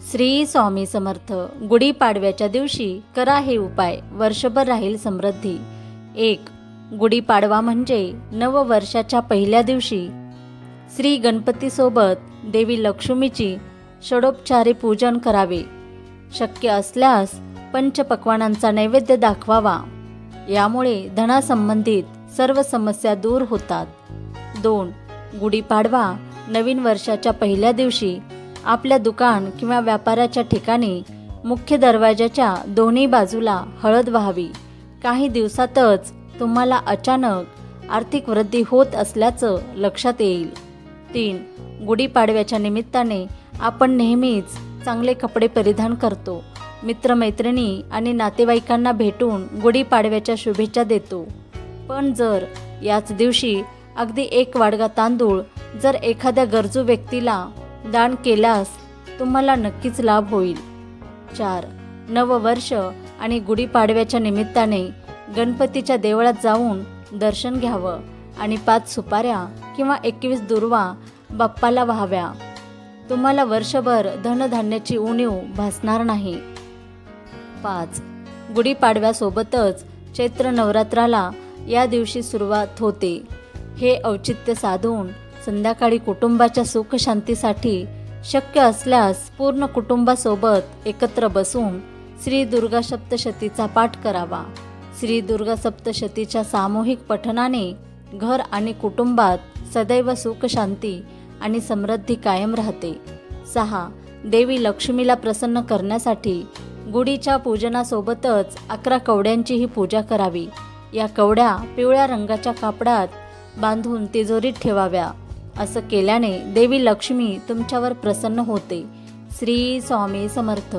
श्री स्वामी समर्थ। गुढीपाडव्याच्या दिवशी करा हे उपाय, वर्षभर राहील समृद्धी। 1. गुढीपाडवा म्हणजे नववर्षाच्या पहिल्या दिवशी श्री गणपतीसोबत देवी लक्ष्मीची षडोपचारी पूजन करावे। शक्य असल्यास पंचपक्वान्नांचा नैवेद्य दाखवावा। यामुळे धनासंबंधित सर्व समस्या दूर होतात। 2. गुढीपाडवा नवीन वर्षाच्या पहिल्या दिवशी आपल्या दुकान किंवा व्यापाराच्या ठिकाणी मुख्य दरवाजाच्या दोन्ही बाजूला हळद व्हावी। काही दिवसातच तुम्हाला अचानक आर्थिक वृद्धी होत असल्याचं लक्षात येईल। 3. गुढीपाडव्याच्या निमित्ताने आपण नेहमीच चांगले कपडे परिधान करतो, मित्रमैत्रिणी आणि नातेवाईकांना भेटून गुढीपाडव्याच्या शुभेच्छा देतो। पण जर याच दिवशी अगदी 1 वाडगा तांदूळ जर एखाद्या गरजू व्यक्तीला दान केल्यास तुम्हाला नक्कीच लाभ होईल। 4. नववर्ष आणि गुढीपाडव्याच्या निमित्ताने गणपतीच्या देवळात जाऊन दर्शन घ्यावं आणि 5 सुपाऱ्या किंवा 21 दुर्वा बाप्पाला व्हाव्या। तुम्हाला वर्षभर धनधान्याची उणीव भासणार नाही। 5. गुढीपाडव्यासोबतच चैत्र नवरात्राला या दिवशी सुरुवात होते। हे औचित्य साधून संध्याकाळी कुटुंबाच्या सुख शांतीसाठी शक्य असल्यास पूर्ण कुटुंबासोबत एकत्र बसून श्री दुर्गा सप्तशतीचा पाठ करावा। श्री दुर्गा सप्तशतीच्या सामूहिक पठणाने घर आणि कुटुंबात सदैव सुख शांती आणि समृद्धी कायम राहते। 6. देवी लक्ष्मीला प्रसन्न करण्यासाठी गुढीच्या पूजनासोबतच 11 कवड्यांचीही पूजा करावी। या कवड्या पिवळ्या रंगाच्या कापडात बांधून तिजोरीत ठेवाव्या। असं केल्याने देवी लक्ष्मी तुमच्यावर प्रसन्न होते। श्री स्वामी समर्थ।